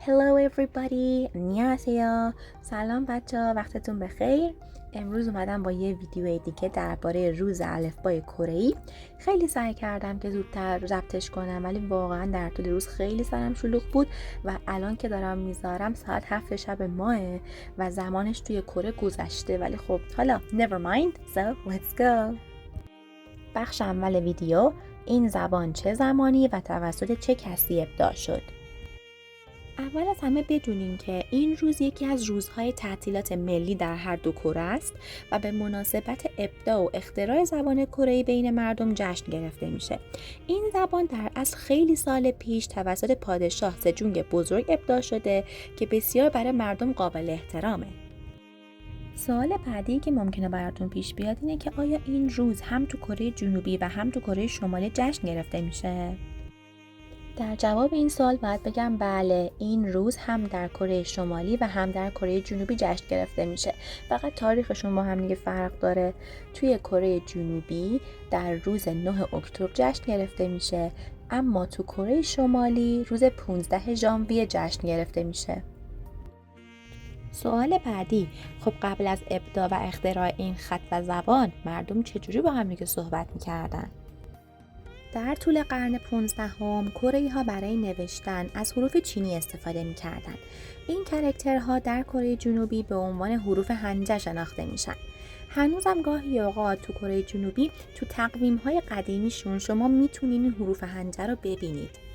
Hello everybody. 안녕하세요. سلام بچه‌ها، وقتتون بخیر. امروز اومدم با یه ویدیو دیگه درباره روز الفبای کره‌ای. خیلی سعی کردم که زودتر ضبطش کنم ولی واقعا در طول روز خیلی سرم شلوغ بود و الان که دارم میذارم ساعت 7 شب ماه و زمانش توی کره گذشته، ولی خب حالا never mind. So let's go. بخش اول ویدیو: این زبان چه زمانی و توسط چه کسی ابداع شد؟ اول از همه بدونیم که این روز یکی از روزهای تعطیلات ملی در هر دو کره است و به مناسبت ابداع و اختراع زبان کره‌ای بین مردم جشن گرفته میشه. این زبان در اصل خیلی سال پیش توسط پادشاه سجونگ بزرگ ابداع شده که بسیار برای مردم قابل احترامه. سوال بعدی که ممکنه براتون پیش بیاد اینه که آیا این روز هم تو کره جنوبی و هم تو کره شمالی جشن گرفته میشه؟ در جواب این سوال باید بگم بله، این روز هم در کره شمالی و هم در کره جنوبی جشن گرفته میشه. فقط تاریخشون با هم دیگه فرق داره. توی کره جنوبی در روز 9 اکتبر جشن گرفته میشه، اما تو کره شمالی روز 15 ژانویه جشن گرفته میشه. سوال بعدی: خب قبل از ابداع و اختراع این خط و زبان مردم چجوری با هم دیگه صحبت میکردن؟ در طول قرن 15 کره‌ای‌ها برای نوشتن از حروف چینی استفاده می‌کردند. این کاراکترها در کره جنوبی به عنوان حروف هنجه شناخته میشن. هنوزم گاهی اوقات تو کره جنوبی تو تقویم‌های قدیمیشون شما میتونین این حروف هنجه رو ببینید.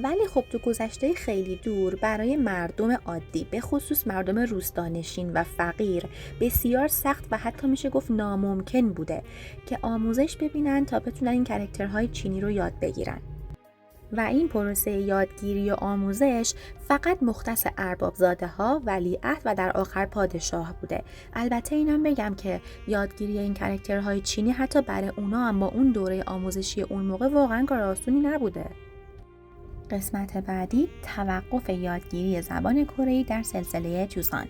ولی خب تو گذشته خیلی دور برای مردم عادی، به خصوص مردم روستانشین و فقیر، بسیار سخت و حتی میشه گفت ناممکن بوده که آموزش ببینن تا بتونن این کاراکترهای چینی رو یاد بگیرن. و این پروسه یادگیری و آموزش فقط مختص اربابزاده ها، ولیعهد و در آخر پادشاه بوده. البته اینم بگم که یادگیری این کاراکترهای چینی حتی برای اونا هم با اون دوره آموزشی اون موقع واقعا کار آسونی نبوده. قسمت بعدی: توقف یادگیری زبان کره‌ای در سلسله چوسان.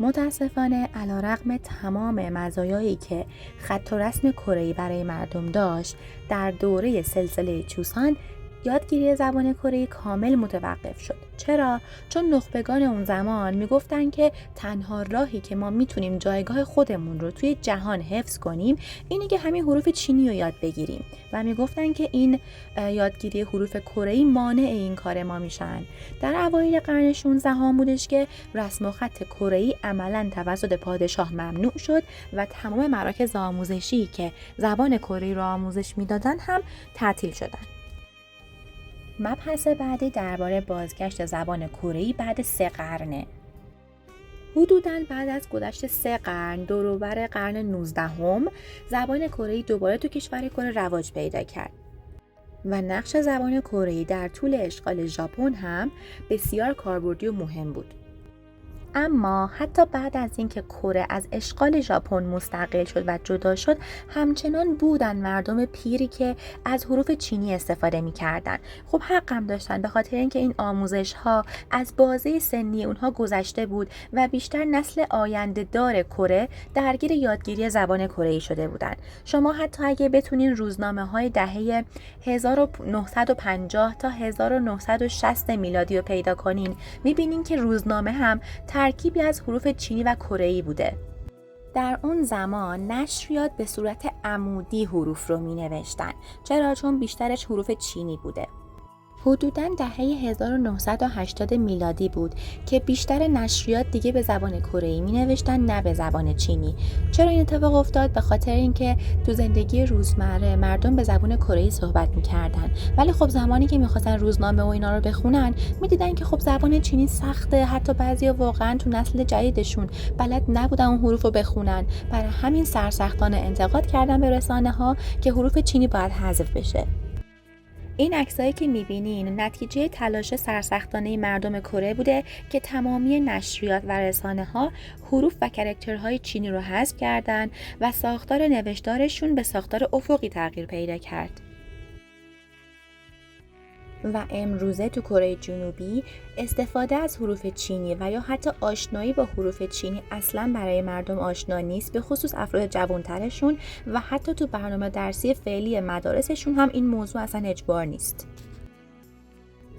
متاسفانه علیرغم تمام مزایایی که خط و رسم کره‌ای برای مردم داشت، در دوره سلسله چوسان یادگیری زبان کره‌ای کامل متوقف شد. چرا؟ چون نخبگان اون زمان میگفتن که تنها راهی که ما میتونیم جایگاه خودمون رو توی جهان حفظ کنیم اینه که همین حروف چینی رو یاد بگیریم و میگفتن که این یادگیری حروف کره‌ای مانع این کار ما میشن. در اوایل قرن 16 بودش که رسم و خط کره‌ای عملاً توسط پادشاه ممنوع شد و تمام مراکز آموزشی که زبان کره‌ای رو آموزش میدادن هم تعطیل شدن. مبحث بعدی درباره بازگشت زبان کره‌ای بعد 3 قرنه. حدوداً بعد از گذشت 3 قرن، دور و بر قرن 19 زبان کره‌ای دوباره تو کشور کره رواج پیدا کرد و نقش زبان کره‌ای در طول اشغال ژاپن هم بسیار کاربردی و مهم بود. اما حتی بعد از اینکه کره از اشغال ژاپن مستقل شد و جدا شد، همچنان بودن مردم پیری که از حروف چینی استفاده می‌کردن. خب حقم داشتن، به خاطر اینکه این آموزش‌ها از بازه سنی اونها گذشته بود و بیشتر نسل آینده دار کره درگیر یادگیری زبان کره‌ای شده بودن. شما حتی اگه بتونین روزنامه‌های دهه 1950 تا 1960 میلادی رو پیدا کنین، می‌بینین که روزنامه هم ترکیبی از حروف چینی و کره‌ای بوده. در اون زمان نشریات به صورت عمودی حروف رو می نوشتن. چرا؟ چون بیشترش حروف چینی بوده. حدوداً دهه 1980 میلادی بود که بیشتر نشریات دیگه به زبان کره‌ای می نوشتن، نه به زبان چینی. چرا این اتفاق افتاد؟ به خاطر اینکه تو زندگی روزمره مردم به زبان کره‌ای صحبت می‌کردن، ولی خب زمانی که می‌خواستن روزنامه و اینا رو بخونن می‌دیدن که خب زبان چینی سخته، حتی بعضیا واقعاً تو نسل جدیدشون بلد نبودن اون حروف رو بخونن. برای همین سرسختانه انتقاد کردن به رسانه‌ها که حروف چینی باید حذف بشه. این عکسایی که می‌بینین نتیجه تلاش سرسختانه مردم کره بوده که تمامی نشریات و رسانه‌ها حروف و کاراکترهای چینی رو حذف کردن و ساختار نوشتارشون به ساختار افقی تغییر پیدا کرد. و امروزه تو کره جنوبی استفاده از حروف چینی و یا حتی آشنایی با حروف چینی اصلا برای مردم آشنا نیست، به خصوص افراد جوانترشون، و حتی تو برنامه درسی فعلی مدارسشون هم این موضوع اصلا اجبار نیست.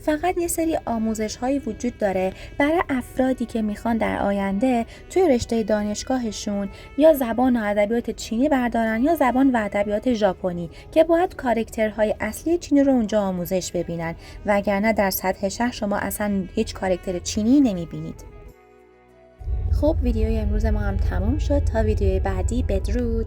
فقط یه سری آموزش هایی وجود داره برای افرادی که میخوان در آینده توی رشته دانشگاهشون یا زبان و ادبیات چینی بردارن یا زبان و ادبیات ژاپنی که باید کاراکترهای اصلی چینی رو اونجا آموزش ببینن، وگرنه در سطح شهر شما اصلا هیچ کاراکتر چینی نمیبینید. خب ویدیوی امروز ما هم تموم شد. تا ویدیوی بعدی بدرود.